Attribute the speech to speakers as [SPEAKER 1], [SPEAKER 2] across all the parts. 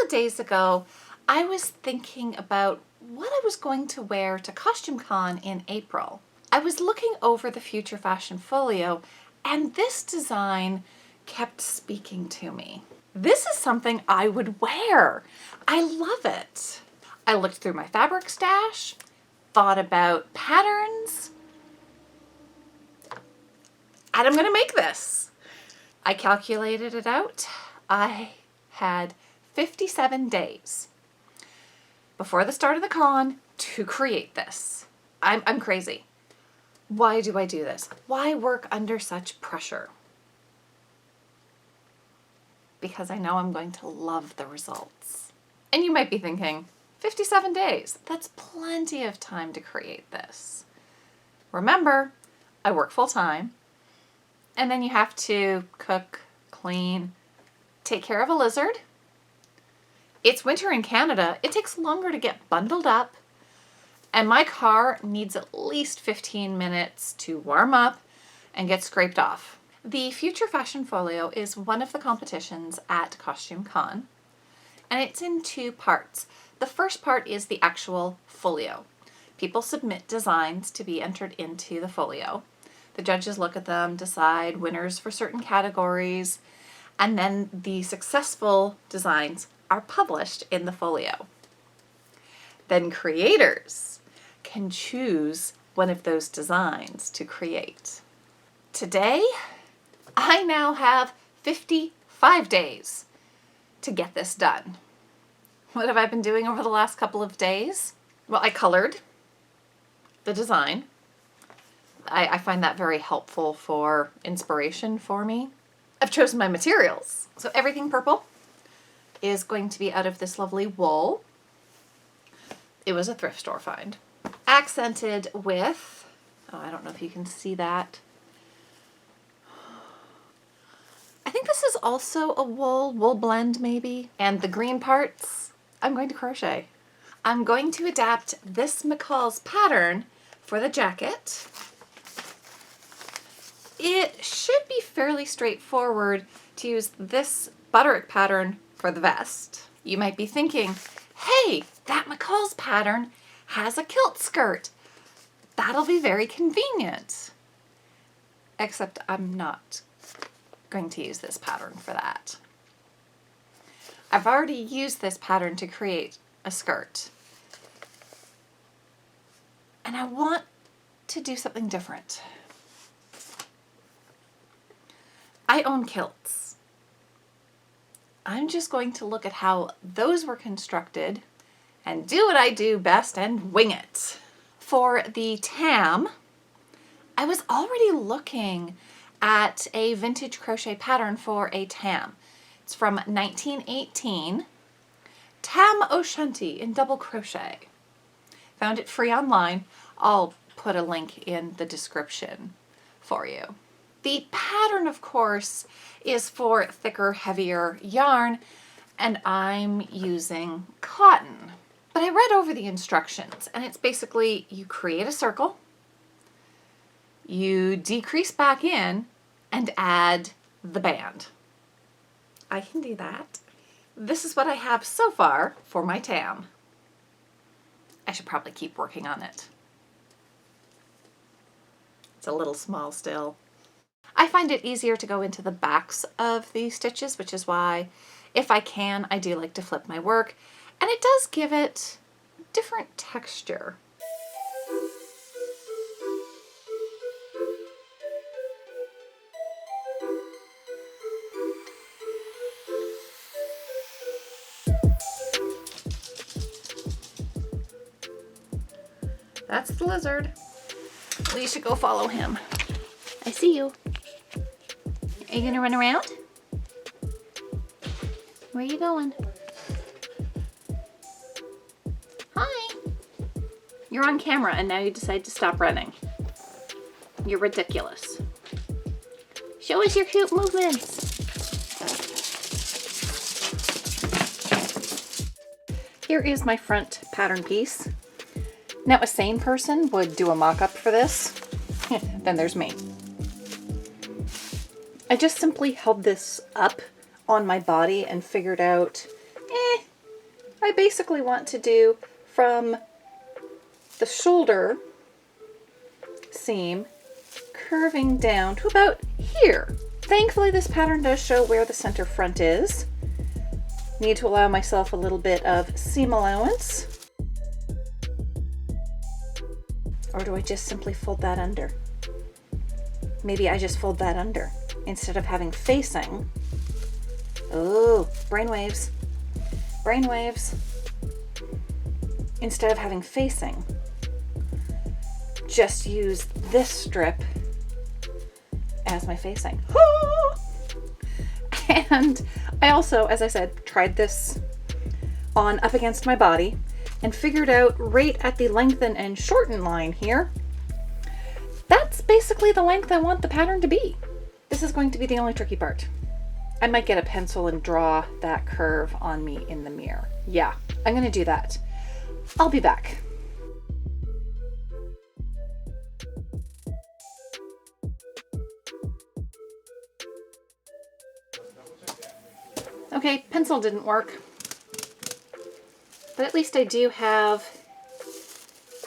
[SPEAKER 1] of days ago, I was thinking about what I was going to wear to Costume Con in April. I was looking over the Future Fashion Folio, and this design kept speaking to me. This is something I would wear. I love it. I looked through my fabric stash, thought about patterns, and I'm gonna make this. I calculated it out. I had 57 days before the start of the con to create this. I'm crazy. Why do I do this? Why work under such pressure? Because I know I'm going to love the results. And you might be thinking, 57 days, that's plenty of time to create this. Remember, I work full time, and then you have to cook, clean, take care of a lizard. It's winter in Canada. It takes longer to get bundled up, and my car needs at least 15 minutes to warm up and get scraped off. The Future Fashion Folio is one of the competitions at Costume Con, and it's in two parts. The first part is the actual folio. People submit designs to be entered into the folio. The judges look at them, decide winners for certain categories, and then the successful designs are published in the folio. Then creators can choose one of those designs to create. Today, I now have 55 days to get this done. What have I been doing over the last couple of days? Well, I colored the design. I find that very helpful for inspiration for me. I've chosen my materials. So everything purple is going to be out of this lovely wool. It was a thrift store find. Accented with, oh, I don't know if you can see that. I think this is also a wool blend maybe. And the green parts, I'm going to crochet. I'm going to adapt this McCall's pattern for the jacket. It should be fairly straightforward to use this butterick pattern for the vest. You might be thinking, hey, that McCall's pattern has a kilt skirt. That'll be very convenient. Except I'm not going to use this pattern for that. I've already used this pattern to create a skirt. And I want to do something different. I own kilts. I'm just going to look at how those were constructed and do what I do best and wing it. For the Tam, I was already looking at a vintage crochet pattern for a Tam. It's from 1918, Tam-o in double crochet. Found it free online. I'll put a link in the description for you. The pattern, of course, is for thicker, heavier yarn, and I'm using cotton. But I read over the instructions, and it's basically you create a circle, you decrease back in, and add the band. I can do that. This is what I have so far for my Tam. I should probably keep working on it. It's a little small still. I find it easier to go into the backs of the stitches, which is why, if I can, I do like to flip my work, and it does give it different texture. That's the lizard. We should go follow him. I see you. Are you gonna run around? Where are you going? Hi. You're on camera and now you decide to stop running. You're ridiculous. Show us your cute movements. Here is my front pattern piece. Now, a sane person would do a mock-up for this. Then there's me. I just simply held this up on my body and figured out, I basically want to do from the shoulder seam curving down to about here. Thankfully, this pattern does show where the center front is. Need to allow myself a little bit of seam allowance. Or do I just simply fold that under? Maybe I just fold that under instead of having facing. Oh, brainwaves. Brainwaves. Instead of having facing, just use this strip as my facing. And I also, as I said, tried this on up against my body and figured out right at the lengthen and shorten line here, that's basically the length I want the pattern to be. This is going to be the only tricky part. I might get a pencil and draw that curve on me in the mirror. Yeah, I'm gonna do that. I'll be back. Okay, pencil didn't work. But at least I do have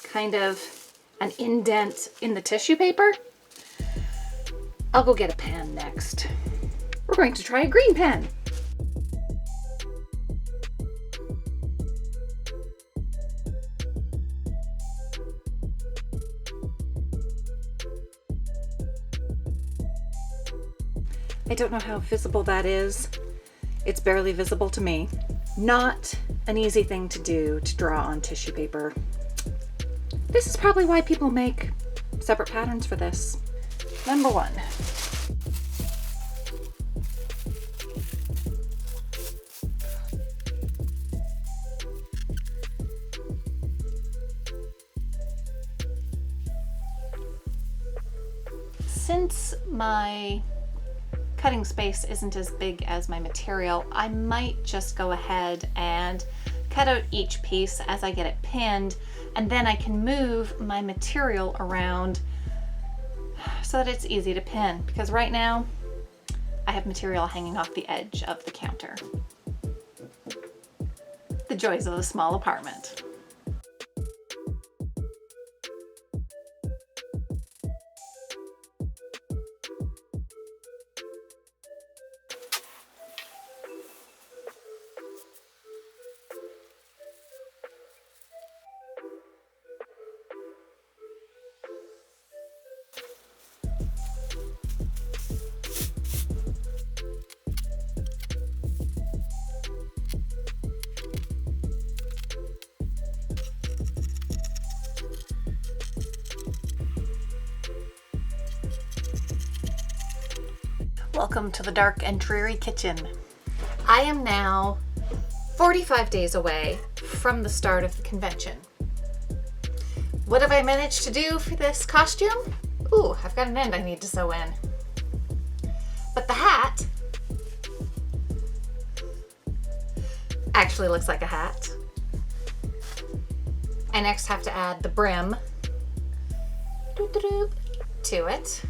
[SPEAKER 1] kind of an indent in the tissue paper. I'll go get a pen next. We're going to try a green pen. I don't know how visible that is. It's barely visible to me. Not an easy thing to do to draw on tissue paper. This is probably why people make separate patterns for this. Number 1. Since my cutting space isn't as big as my material, I might just go ahead and cut out each piece as I get it pinned, and then I can move my material around so that it's easy to pin, because right now I have material hanging off the edge of the counter. The joys of a small apartment. Welcome to the dark and dreary kitchen. I am now 45 days away from the start of the convention. What have I managed to do for this costume? Ooh, I've got an end I need to sew in. But the hat actually looks like a hat. I next have to add the brim to it.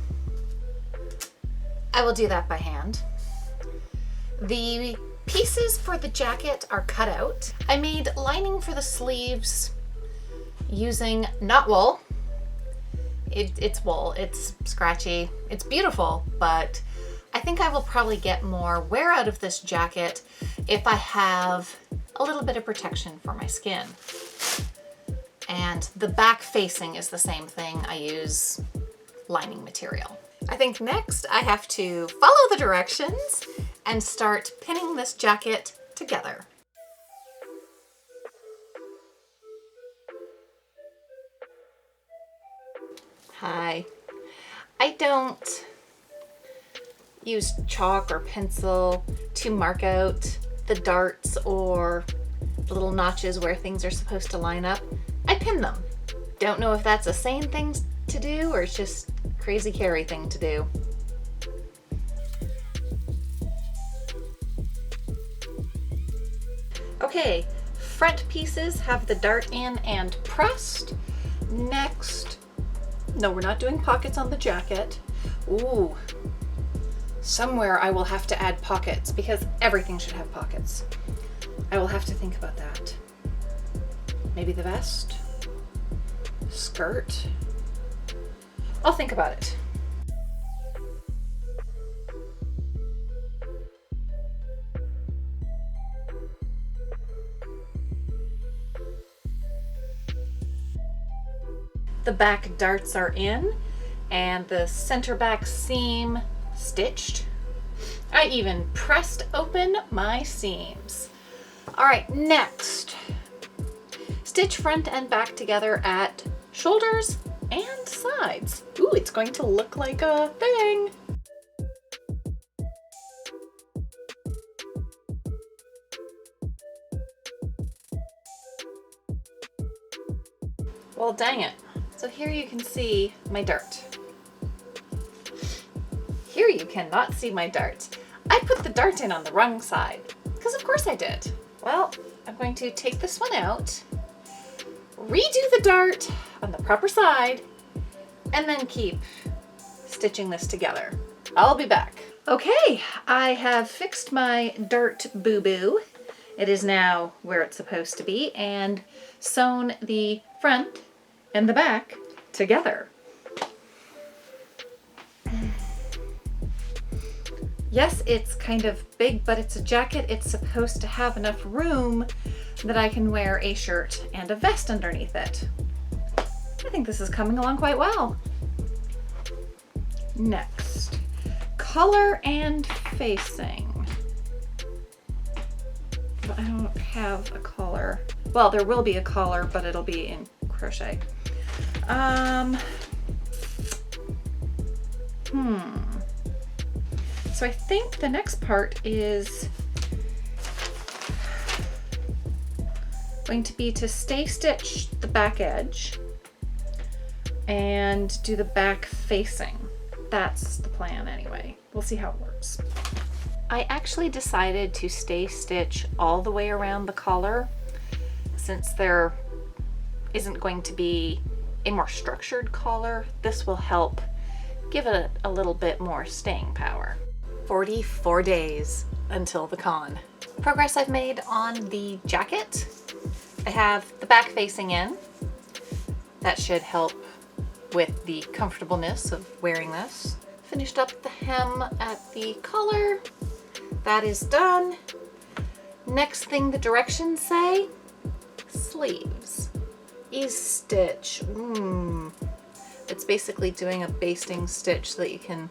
[SPEAKER 1] I will do that by hand. The pieces for the jacket are cut out. I made lining for the sleeves using not wool. It's wool, it's scratchy, it's beautiful, but I think I will probably get more wear out of this jacket if I have a little bit of protection for my skin. And the back facing is the same thing. I use lining material. I think next I have to follow the directions and start pinning this jacket together. Hi. I don't use chalk or pencil to mark out the darts or the little notches where things are supposed to line up. I pin them. Don't know if that's a sane thing to do or it's just crazy Carrie thing to do. Okay, front pieces have the dart in and pressed. Next, no, we're not doing pockets on the jacket. Ooh, Somewhere I will have to add pockets because everything should have pockets. I will have to think about that. Maybe the vest? Skirt? I'll think about it. The back darts are in and the center back seam stitched. I even pressed open my seams. All right, next. Stitch front and back together at shoulders and sides. Ooh, it's going to look like a thing. Well, dang it. So here you can see my dart. Here you cannot see my dart. I put the dart in on the wrong side, because of course I did. Well, I'm going to take this one out, redo the dart on the proper side, and then keep stitching this together. I'll be back. Okay, I have fixed my dart boo-boo. It is now where it's supposed to be, and sewn the front and the back together. Yes, it's kind of big, but it's a jacket. It's supposed to have enough room that I can wear a shirt and a vest underneath it. I think this is coming along quite well. Next, collar and facing. But I don't have a collar. Well, there will be a collar, but it'll be in crochet. So I think the next part is going to be to stay stitch the back edge and do the back facing. That's the plan anyway. We'll see how it works. I actually decided to stay stitch all the way around the collar since there isn't going to be a more structured collar. This will help give it a little bit more staying power. 44 days until the con. Progress I've made on the jacket. I have the back facing in. That should help with the comfortableness of wearing this. Finished up the hem at the collar. That is done. Next thing the directions say, sleeves. Ease stitch. It's basically doing a basting stitch so that you can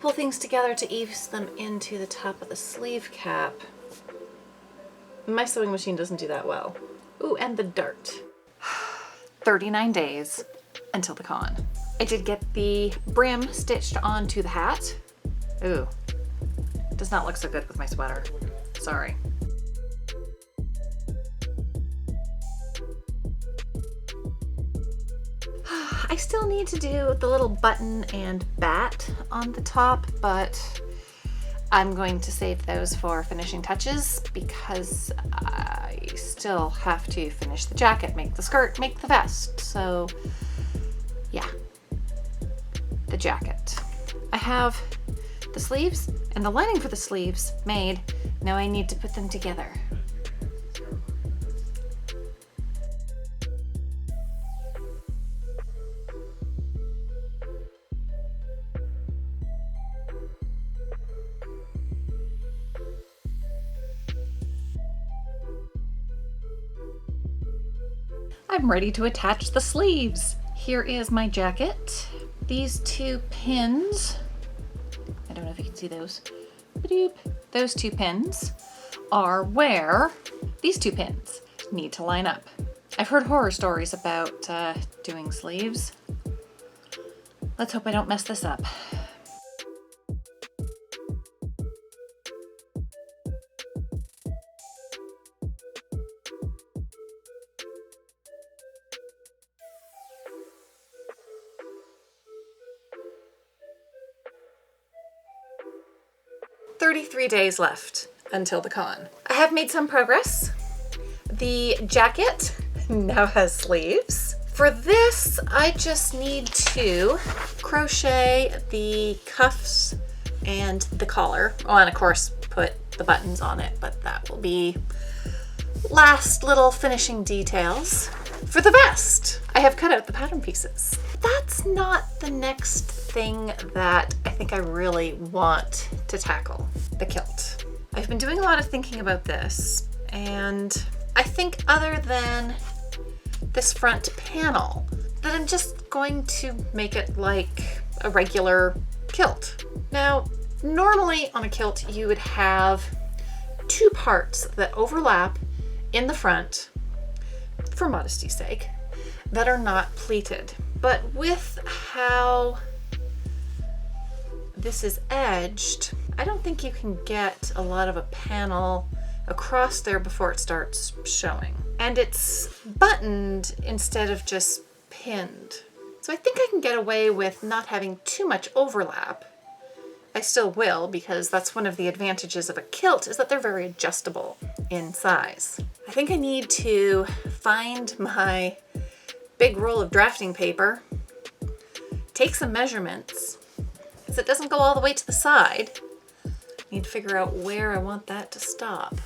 [SPEAKER 1] pull things together to ease them into the top of the sleeve cap. My sewing machine doesn't do that well. Ooh, and the dart. 39 days until the con. I did get the brim stitched onto the hat. Ooh, does not look so good with my sweater. Sorry. I still need to do the little button and bat on the top, but I'm going to save those for finishing touches because I still have to finish the jacket, make the skirt, make the vest. So yeah, the jacket. I have the sleeves and the lining for the sleeves made. Now I need to put them together. I'm ready to attach the sleeves. Here is my jacket. These two pins, I don't know if you can see those. Ba-doop. Those two pins are where these two pins need to line up. I've heard horror stories about doing sleeves. Let's hope I don't mess this up. "33 days left until the con. I have made some progress. The jacket now has sleeves. For this, I just need to crochet the cuffs and the collar. Oh, and of course put the buttons on it, but that will be last little finishing details. For the vest, I have cut out the pattern pieces. That's not the next thing that I think I really want to tackle, the kilt. I've been doing a lot of thinking about this, and I think other than this front panel, that I'm just going to make it like a regular kilt. Now, normally on a kilt, you would have two parts that overlap in the front, for modesty's sake, that are not pleated. But with how this is edged, I don't think you can get a lot of a panel across there before it starts showing. And it's buttoned instead of just pinned. So I think I can get away with not having too much overlap. I still will, because that's one of the advantages of a kilt, is that they're very adjustable in size. I think I need to find my big roll of drafting paper, take some measurements, because it doesn't go all the way to the side. I need to figure out where I want that to stop.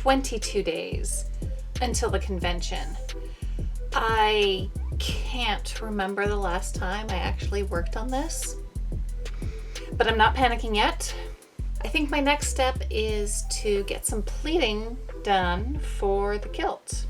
[SPEAKER 1] "22 days until the convention." I can't remember the last time I actually worked on this, but I'm not panicking yet. I think my next step is to get some pleating done for the kilt.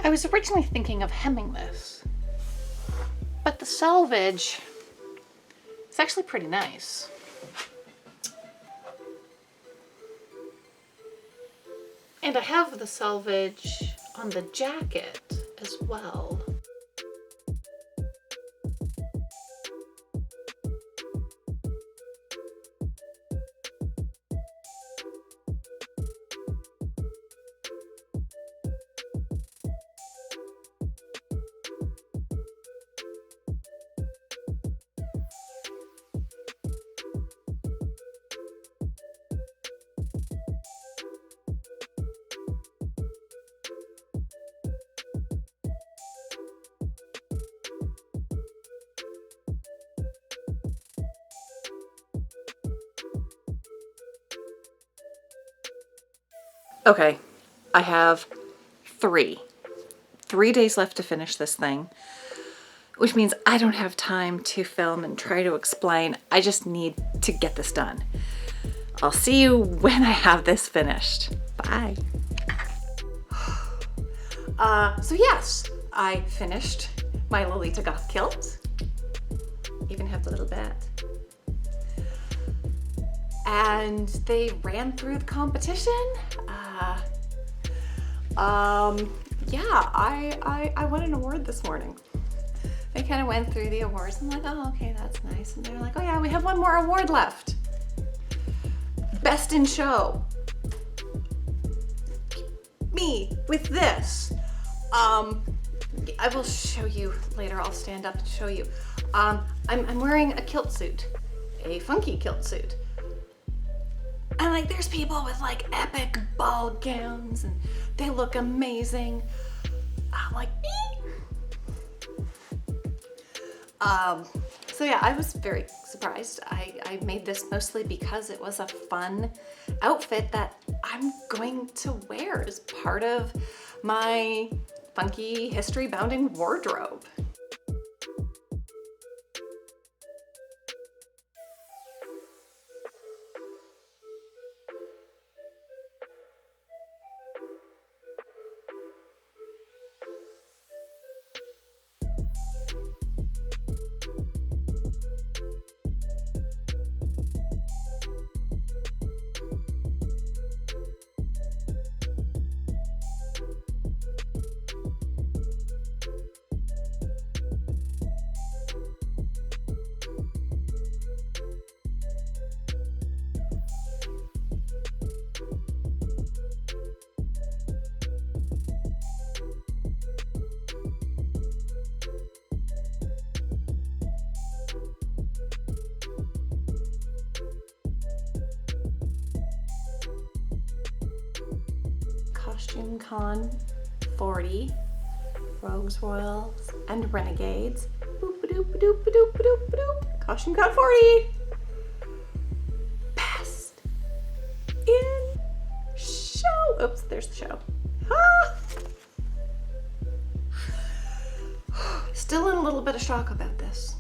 [SPEAKER 1] I was originally thinking of hemming this, but the selvage is actually pretty nice. And I have the selvage on the jacket as well. Okay, I have three days left to finish this thing, which means I don't have time to film and try to explain. I just need to get this done. I'll see you when I have this finished. Bye. So yes, I finished my Lolita Goth Kilt. Even have the little bat. And they ran through the competition. Yeah, I won an award this morning. They kind of went through the awards. I'm like, oh, okay, that's nice. And they're like, oh yeah, we have one more award left. Best in show. Me with this. I will show you later. I'll stand up and show you. I'm wearing a kilt suit, a funky kilt suit. And like, there's people with like epic ball gowns and they look amazing. I'm like, So yeah, I was very surprised. I made this mostly because it was a fun outfit that I'm going to wear as part of my funky history-bounding wardrobe. Costume Con 40, Rogues, Royals, and Renegades. Boop-a-doop-a-doop-a-doop-a-doop-a-doop. Costume Con 40. Best in show. Oops, there's the show. Ah. Still in a little bit of shock about this.